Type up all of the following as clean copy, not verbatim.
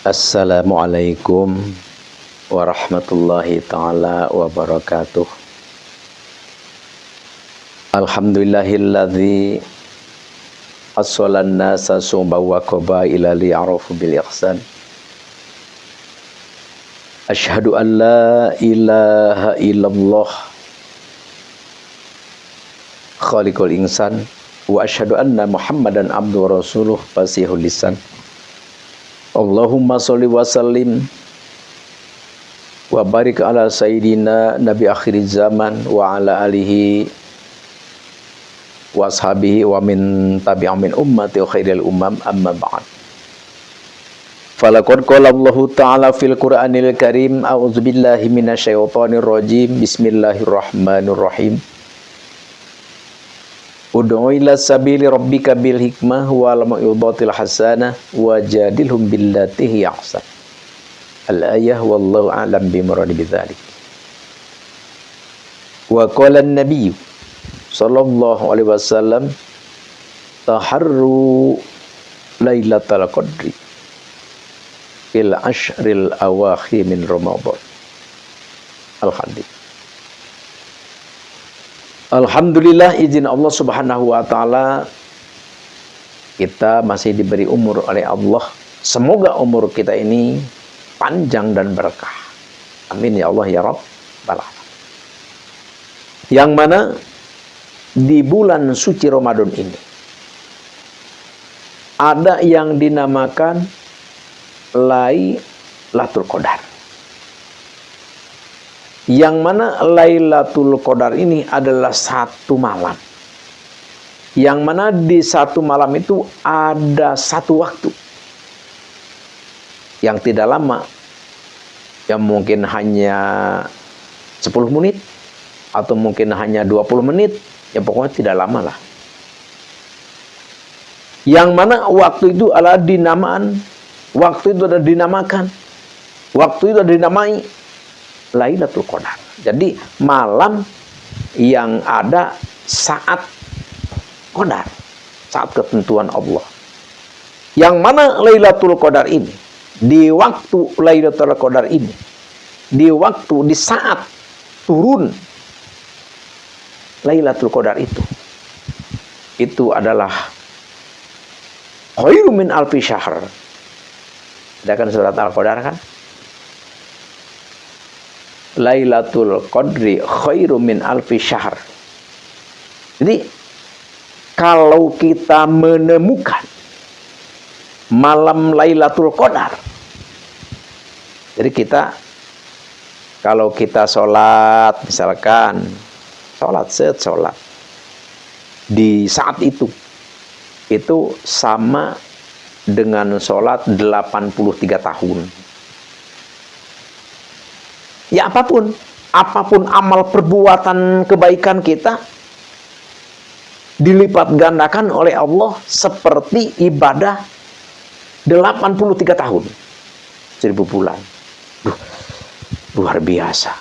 Assalamualaikum warahmatullahi ta'ala wabarakatuh. Alhamdulillahilladzi as-salan nasa sumba wa qabaila li'arafu bil ihsan. Asyhadu an la ilaha illallah khaliqul insan wa asyhadu anna muhammadan abdu wa rasuluh fasihul lisan. Allahumma sholli wa sallim wa barik ala sayyidina nabi akhir zaman wa ala alihi wa ashabihi wa min tabi'ah min ummati wa khairil umam amma ba'd. Falaqad qala Allahu ta'ala fil Qur'anil Karim a'udzubillahi minasyaitonir rajim bismillahirrahmanirrahim. Ud'u ila sabili rabbika bil hikmah wal mau'izatil hasanah wajadilhum billati hiya ahsan. Al-ayah wallahu a'lam bimuradi bidzalik. Wa qala an-nabiy sallallahu alaihi wasallam taharru lailatul qadri fil ashril awakhir min Ramadan. Al-Hadits. Alhamdulillah, izin Allah subhanahu wa ta'ala, kita masih diberi umur oleh Allah. Semoga umur kita ini panjang dan berkah. Amin ya Allah ya Rabbal alamin. Yang mana di bulan suci Ramadan ini ada yang dinamakan Lailatul Qadar. Yang mana Lailatul Qadar ini adalah satu malam. Yang mana di satu malam itu ada satu waktu yang tidak lama, yang mungkin hanya 10 menit atau mungkin hanya 20 menit, ya pokoknya tidak lama lah. Yang mana waktu itu adalah dinamaan, waktu itu ada dinamakan, waktu itu ada dinamai Lailatul Qadar. Jadi malam yang ada saat Qadar, saat ketentuan Allah. Yang mana Lailatul Qadar ini, di waktu Lailatul Qadar ini, di waktu, di saat turun Lailatul Qadar itu adalah khairum min alfi syahr. Ada kan surat Al-Qadar kan? Lailatul Qadri khairum min alfi syahr. Jadi kalau kita menemukan malam Lailatul Qadar, jadi kita kalau kita sholat, misalkan sholat di saat itu sama dengan sholat 83 tahun. Ya apapun amal perbuatan kebaikan kita dilipat gandakan oleh Allah seperti ibadah 83 tahun. 1000 bulan. Luar biasa.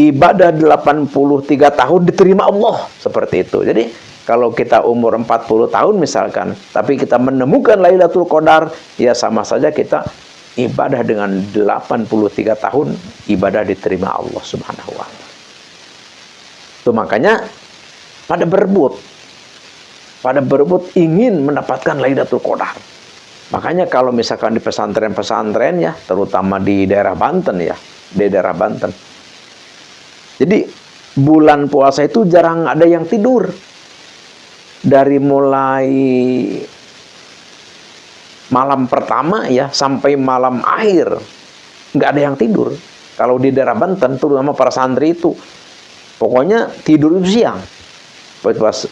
Ibadah 83 tahun diterima Allah seperti itu. Jadi kalau kita umur 40 tahun misalkan, tapi kita menemukan Lailatul Qadar, ya sama saja kita ibadah dengan 83 tahun, ibadah diterima Allah subhanahu wa ta'ala. Itu makanya pada berebut ingin mendapatkan Lailatul Qadar. Makanya kalau misalkan di pesantren-pesantren ya, terutama di daerah Banten ya, di daerah Banten. Jadi bulan puasa itu jarang ada yang tidur. Dari mulai malam pertama ya sampai malam akhir nggak ada yang tidur. Kalau di daerah Banten terutama para santri itu pokoknya tidur itu siang. Pas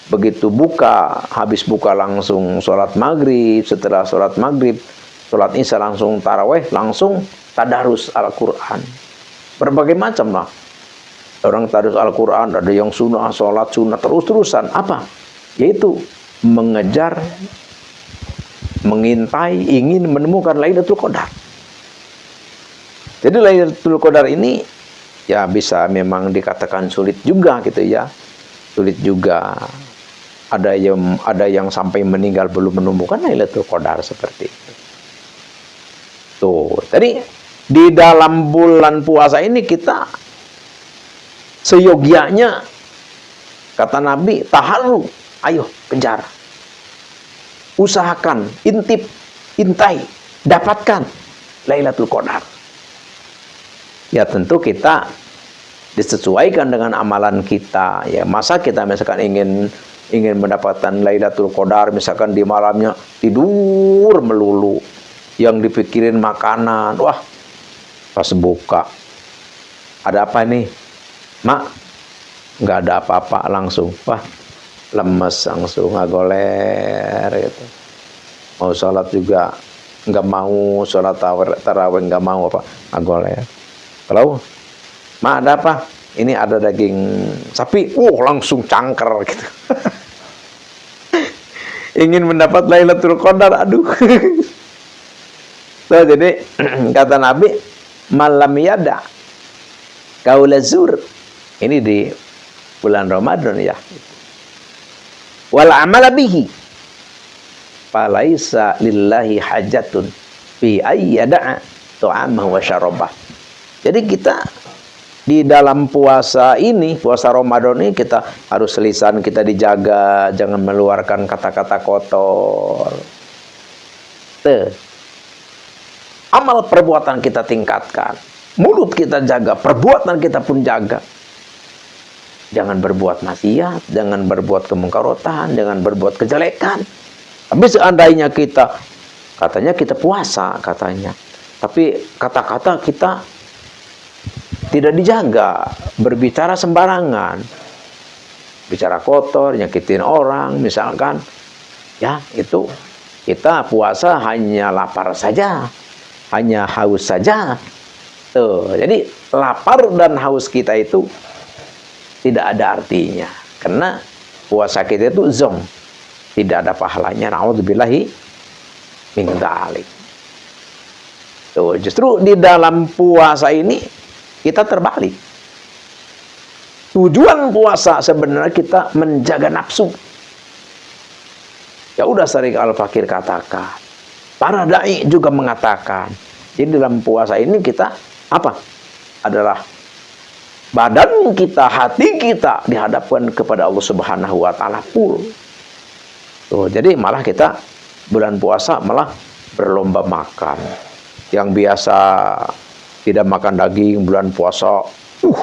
begitu buka, habis buka langsung sholat maghrib, setelah sholat maghrib sholat isya langsung taraweh, langsung tadarus Al-Quran. Berbagai macam lah orang tadarus Al-Quran, ada yang sunnah, sholat sunnah terus-terusan. Apa? Yaitu mengejar, mengintai, ingin menemukan Lailatul Qadar. Jadi Lailatul Qadar ini ya bisa memang dikatakan sulit juga gitu ya. Sulit juga. Ada yang sampai meninggal belum menemukan Lailatul Qadar seperti itu. Tuh, tadi di dalam bulan puasa ini kita seyogianya, kata Nabi, taharu, ayo kejar, usahakan, intip, intai, dapatkan Lailatul Qadar. Ya tentu kita disesuaikan dengan amalan kita. Ya masa kita misalkan ingin mendapatkan Lailatul Qadar, misalkan di malamnya tidur melulu, yang dipikirin makanan. Wah, pas buka ada apa nih, Mak? Nggak ada apa-apa, langsung wah lemes, langsung ngagoler gitu. Mau sholat juga nggak mau, sholat tarawih nggak mau, apa ngagoler. Kalau Mak ada apa? Ini ada daging sapi, langsung cangker gitu. Ingin mendapat Lailatul Qadar, aduh. So, jadi kata Nabi, malam yada qaula zur. Ini di bulan Ramadan ya. Wal amala bihi falaisa lillahi hajatun fi ayyada'a ta'amahu wa syarabah. Jadi kita di dalam puasa ini, puasa Ramadan ini, kita harus lisan kita dijaga, jangan meluarkan kata-kata kotor. Amal perbuatan kita tingkatkan, mulut kita jaga, perbuatan kita pun jaga. Jangan berbuat maksiat, jangan berbuat kemungkarotan, jangan berbuat kejelekan. Tapi seandainya kita, katanya kita puasa, katanya, tapi kata-kata kita tidak dijaga, berbicara sembarangan, bicara kotor, nyakitin orang, misalkan, ya itu kita puasa hanya lapar saja, hanya haus saja. Tuh, jadi lapar dan haus kita itu tidak ada artinya, karena puasa kita itu zong, tidak ada pahalanya. Na'udzubillahi min dzalik. Tuh, justru di dalam puasa ini kita terbalik. Tujuan puasa sebenarnya kita menjaga nafsu. Ya udah sering Al-Fakir katakan, para dai juga mengatakan. Jadi dalam puasa ini kita apa? Adalah badan kita, hati kita dihadapkan kepada Allah Subhanahu wa taala full. Tuh, jadi malah kita bulan puasa malah berlomba makan. Yang biasa tidak makan daging, bulan puasa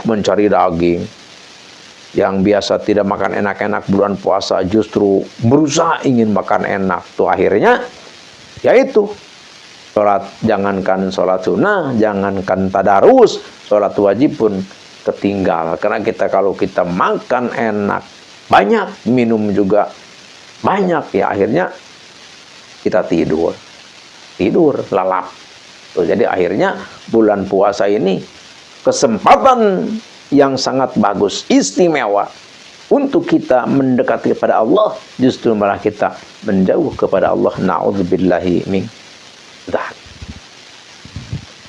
mencari daging. Yang biasa tidak makan enak-enak, bulan puasa justru berusaha ingin makan enak. Tuh akhirnya yaitu sholat, jangankan sholat sunnah, jangankan tadarus, sholat wajib pun ketinggal. Karena kalau kita makan enak, banyak, minum juga banyak, ya akhirnya kita tidur, lelap. Tuh, jadi akhirnya bulan puasa ini kesempatan yang sangat bagus, istimewa untuk kita mendekati kepada Allah, justru malah kita menjauh kepada Allah. Na'udzubillahi min dzalik.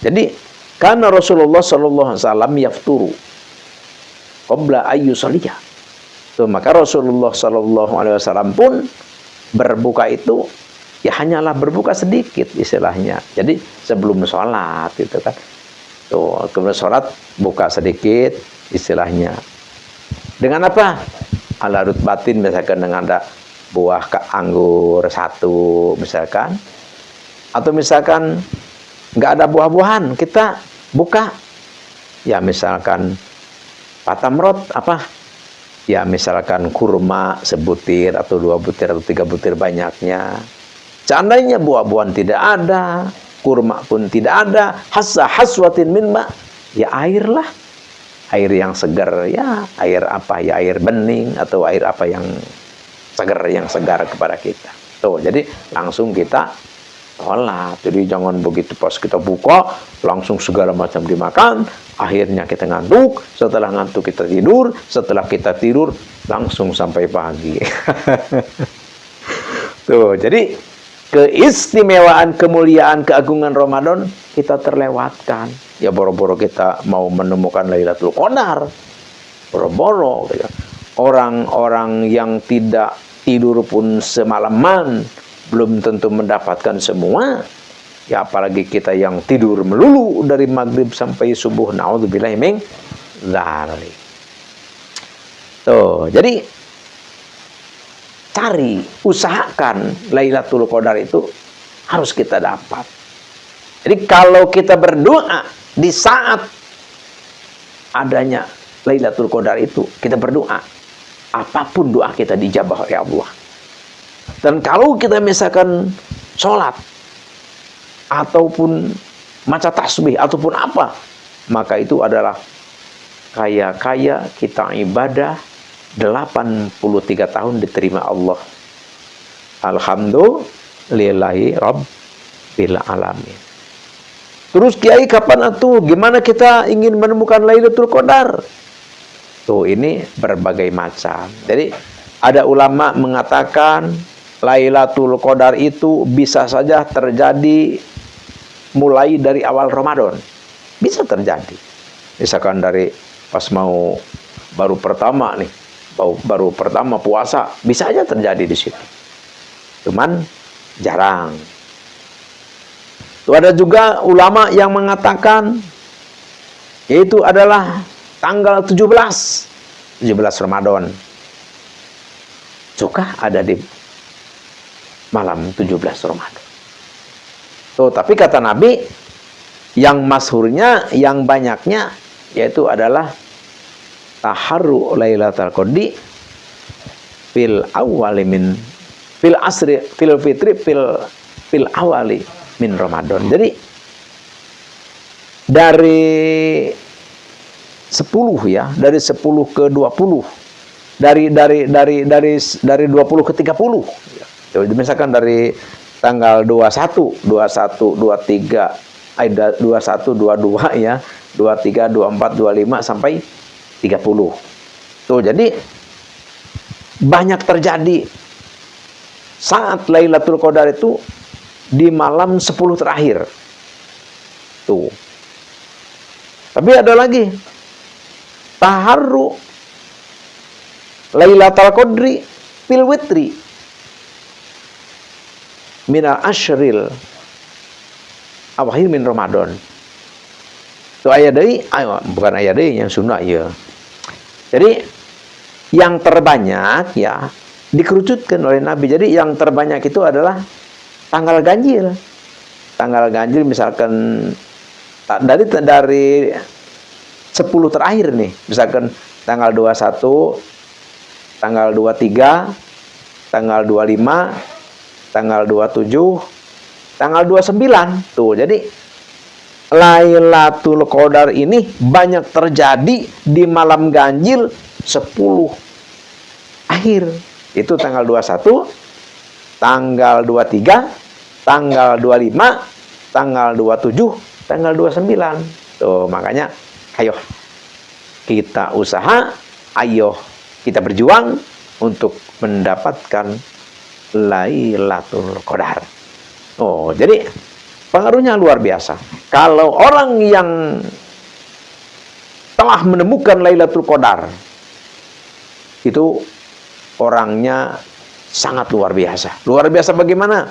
Jadi karena Rasulullah sallallahu alaihi wasallam yafturu qabla ayyusalliya. Tuh, maka Rasulullah sallallahu alaihi wasallam pun berbuka itu ya hanyalah berbuka sedikit istilahnya. Jadi sebelum sholat gitu kan. Tuh, kemudian sholat buka sedikit istilahnya. Dengan apa? Alarut batin, misalkan dengan ada buah anggur satu misalkan. Atau misalkan nggak ada buah-buahan, kita buka. Ya misalkan patamrot apa? Ya misalkan kurma sebutir atau 2 butir atau 3 butir banyaknya. Seandainya buah-buahan tidak ada, kurma pun tidak ada, haswatin min ma, ya air lah. Air yang segar, ya air apa? Ya air bening atau air apa yang segar kepada kita. Tuh, jadi langsung kita sholat. Jadi jangan begitu pas kita buka langsung segala macam dimakan, akhirnya kita ngantuk, setelah ngantuk kita tidur, setelah kita tidur langsung sampai pagi. Tuh, jadi keistimewaan, kemuliaan, keagungan Ramadan kita terlewatkan. Ya boro-boro kita mau menemukan Lailatul Qadar, boro-boro gitu. Orang-orang yang tidak tidur pun semalaman belum tentu mendapatkan semua. Ya apalagi kita yang tidur melulu dari maghrib sampai subuh. Na'udzubillahi min dzalik. Tuh, jadi cari, usahakan Lailatul Qadar itu harus kita dapat. Jadi kalau kita berdoa di saat adanya Lailatul Qadar itu, kita berdoa, apapun doa kita dijabah oleh Allah. Dan kalau kita misalkan sholat, ataupun maca tasbih, ataupun apa, maka itu adalah kaya-kaya kita ibadah 83 tahun diterima Allah. Alhamdulillahi Rabbil Alamin. Terus Kiai, kapan atuh? Gimana kita ingin menemukan Lailatul Qadar? Tuh, ini berbagai macam. Jadi ada ulama mengatakan Lailatul Qadar itu bisa saja terjadi mulai dari awal Ramadan. Bisa terjadi. Misalkan dari pas mau baru pertama nih, baru pertama puasa, bisa aja terjadi di situ. Cuman jarang. Tuh, ada juga ulama yang mengatakan yaitu adalah tanggal 17 Ramadan. Suka ada di malam 17 Ramadan. Tuh, tapi kata Nabi, yang masyhurnya, yang banyaknya, yaitu adalah taharru Lailatul Qadri fil awali min fil asri fil fitri fil awali min Ramadan. Jadi dari 10 ya, dari 10 ke 20, dari 20 ke 30. Jadi misalkan dari tanggal 21, 23, 21, 22 ya, 23, 24, 25 sampai 30. Tuh, jadi banyak terjadi saat Lailatul Qadar itu di malam 10 terakhir. Tuh. Tapi ada lagi taharru Lailatul Qadri fil witri minal ashril awakhir min Ramadan. Itu ayat dari, bukan ayat dari yang sunnah ya. Jadi yang terbanyak ya dikerucutkan oleh Nabi. Jadi yang terbanyak itu adalah tanggal ganjil. Tanggal ganjil misalkan dari 10 terakhir nih, misalkan tanggal 21, tanggal 23, tanggal 25, tanggal 27, tanggal 29. Tuh, jadi Lailatul Qadar ini banyak terjadi di malam ganjil 10 akhir. Itu tanggal 21, tanggal 23, tanggal 25, tanggal 27, tanggal 29. Tuh, makanya ayo kita usaha, ayo kita berjuang untuk mendapatkan Lailatul Qadar. Oh, jadi pengaruhnya luar biasa. Kalau orang yang telah menemukan Lailatul Qadar, itu orangnya sangat luar biasa. Luar biasa bagaimana?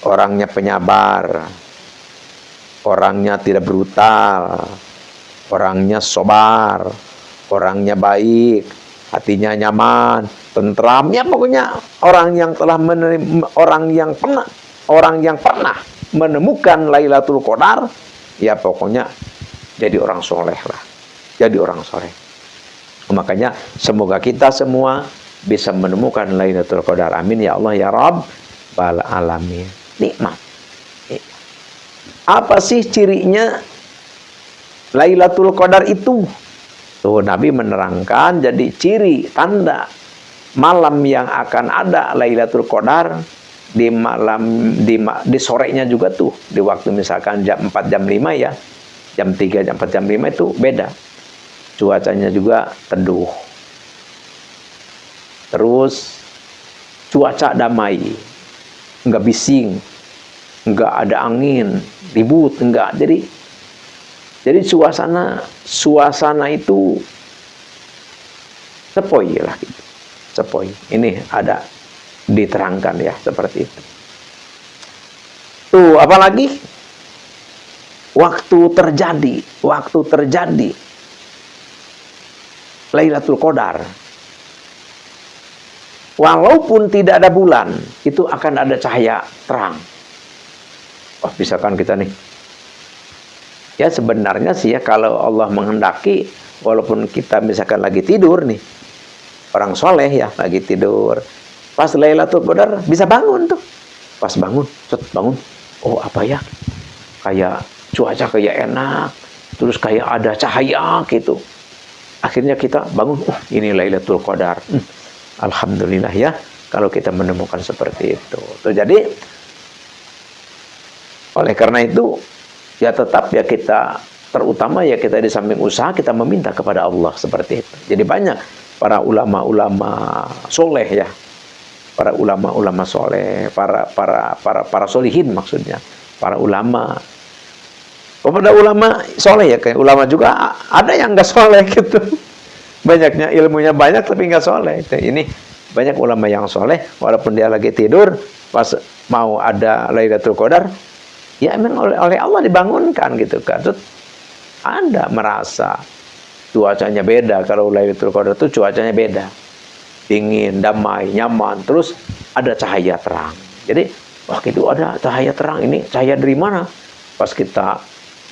Orangnya penyabar, orangnya tidak brutal, orangnya sabar, orangnya baik, hatinya nyaman, tentramnya, pokoknya orang yang telah orang yang pernah menemukan Lailatul Qadar, ya pokoknya jadi orang soleh lah, jadi orang soleh. Makanya semoga kita semua bisa menemukan Lailatul Qadar. Amin ya Allah ya Rabbal Alamin. Nikmat. Apa sih cirinya Lailatul Qadar itu? Tuh, Nabi menerangkan, jadi ciri tanda malam yang akan ada Lailatul Qadar di malam di sorenya juga tuh, di waktu misalkan jam 4 jam 5 ya, jam 3 jam 4 jam 5 itu beda. Cuacanya juga teduh. Terus cuaca damai, enggak bising, enggak ada angin, ribut, enggak. Jadi suasana itu sepoi lah gitu. Sepoi. Ini ada diterangkan ya seperti itu. Tuh, apalagi waktu terjadi Lailatul Qadar, walaupun tidak ada bulan, itu akan ada cahaya terang. Oh, misalkan kita nih, ya sebenarnya sih ya, kalau Allah menghendaki, walaupun kita misalkan lagi tidur nih, orang soleh ya, lagi tidur, pas Lailatul Qadar bisa bangun tuh. Pas bangun, bangun, oh apa ya, kayak cuaca kayak enak, terus kayak ada cahaya gitu. Akhirnya kita bangun, oh ini Lailatul Qadar. Alhamdulillah ya, kalau kita menemukan seperti itu. Tuh, jadi, oleh karena itu, ya tetap ya kita, terutama ya kita di samping usaha, kita meminta kepada Allah seperti itu. Jadi banyak para ulama-ulama soleh ya, para ulama-ulama soleh, para solihin maksudnya, para ulama. Pada ulama soleh ya, kayak ulama juga ada yang nggak soleh gitu. Banyaknya ilmunya banyak tapi nggak soleh. Ini banyak ulama yang soleh, walaupun dia lagi tidur, pas mau ada Lailatul Qadar, ya emang oleh Allah dibangunkan gitu kan. Terus Anda merasa cuacanya beda, kalau Lailatul Qadar itu cuacanya beda. Dingin, damai, nyaman, terus ada cahaya terang. Jadi, wah itu ada cahaya terang, ini cahaya dari mana? Pas kita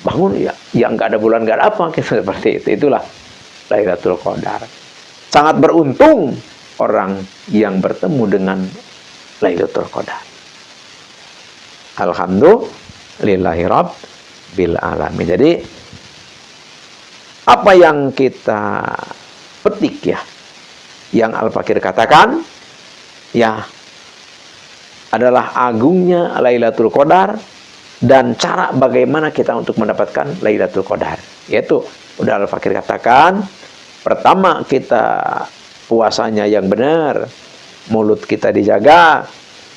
bangun, ya nggak ada bulan, nggak ada apa, gitu, seperti itu. Itulah Lailatul Qadar. Sangat beruntung orang yang bertemu dengan Lailatul Qadar. Alhamdulillahirabbil alamin. Jadi, apa yang kita petik ya, yang Al-Fakir katakan, ya adalah agungnya Lailatul Qadar dan cara bagaimana kita untuk mendapatkan Lailatul Qadar. Yaitu, udah Al-Fakir katakan, pertama kita puasanya yang benar, mulut kita dijaga,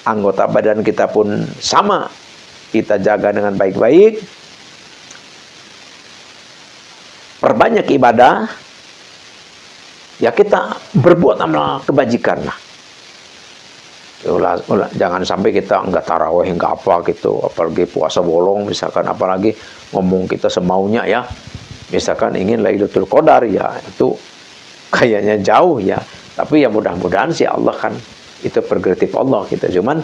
anggota badan kita pun sama, kita jaga dengan baik-baik, perbanyak ibadah, ya kita berbuat amal kebajikan lah. Jangan sampai kita enggak tarawih, enggak apa gitu, apalagi puasa bolong misalkan, apalagi ngomong kita semaunya ya. Misalkan ingin Lailatul Qadar, ya itu kayaknya jauh ya. Tapi ya mudah-mudahan sih Allah kan, itu prerogatif Allah kita. Cuman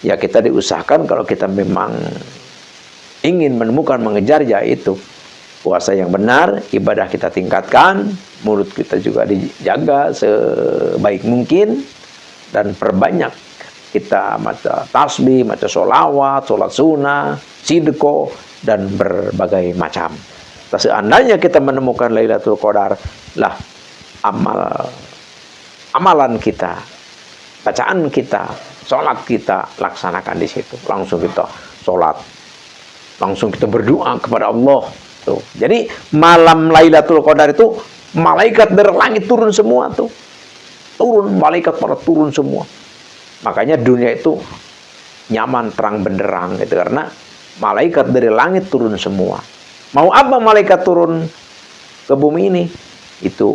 ya kita diusahakan kalau kita memang ingin menemukan, mengejar, ya itu puasa yang benar, ibadah kita tingkatkan, mulut kita juga dijaga sebaik mungkin, dan perbanyak kita maca tasbih, maca sholawat, sholat sunnah, sidqo, dan berbagai macam. Seandainya kita menemukan Lailatul Qadar, lah amalan kita, bacaan kita, sholat kita laksanakan di situ. Langsung kita sholat, langsung kita berdoa kepada Allah. Tuh. Jadi malam Lailatul Qadar itu malaikat dari langit turun semua tuh. Turun, malaikat pada turun semua. Makanya dunia itu nyaman, terang benderang gitu, karena malaikat dari langit turun semua. Mau apa malaikat turun ke bumi ini? Itu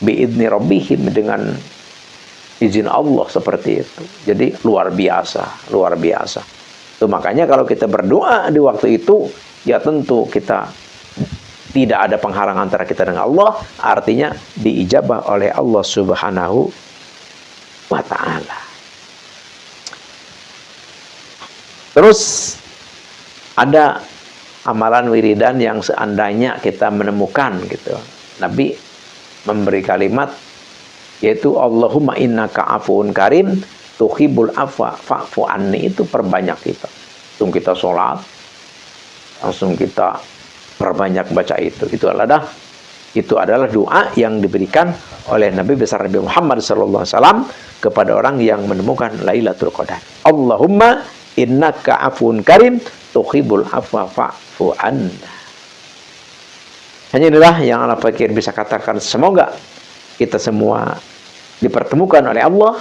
biidni rabbihim, dengan izin Allah seperti itu. Jadi luar biasa, luar biasa. Tuh, makanya kalau kita berdoa di waktu itu, ya tentu kita tidak ada penghalang antara kita dengan Allah, artinya diijabah oleh Allah Subhanahu wa ta'ala. Terus ada amalan wiridan yang seandainya kita menemukan gitu, Nabi memberi kalimat, yaitu Allahumma innaka afuun karim tuhibbul afwa fa'fu anni. Itu perbanyak kita. Langsung kita sholat, langsung kita perbanyak baca itu. Itu adalah doa yang diberikan oleh Nabi besar Nabi Muhammad SAW kepada orang yang menemukan Lailatul Qadar. Allahumma innaka afuun karim tuhibbul afwa fa'fu anna. Hanya inilah yang Al-Fakir bisa katakan. Semoga kita semua dipertemukan oleh Allah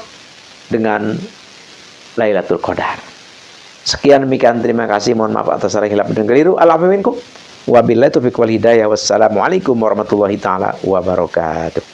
dengan Lailatul Qadar. Sekian demikian, terima kasih. Mohon maaf atas salah hilaf dan keliru. Wabillahi taufiq wal hidayah. Wassalamualaikum warahmatullahi taala wabarakatuh.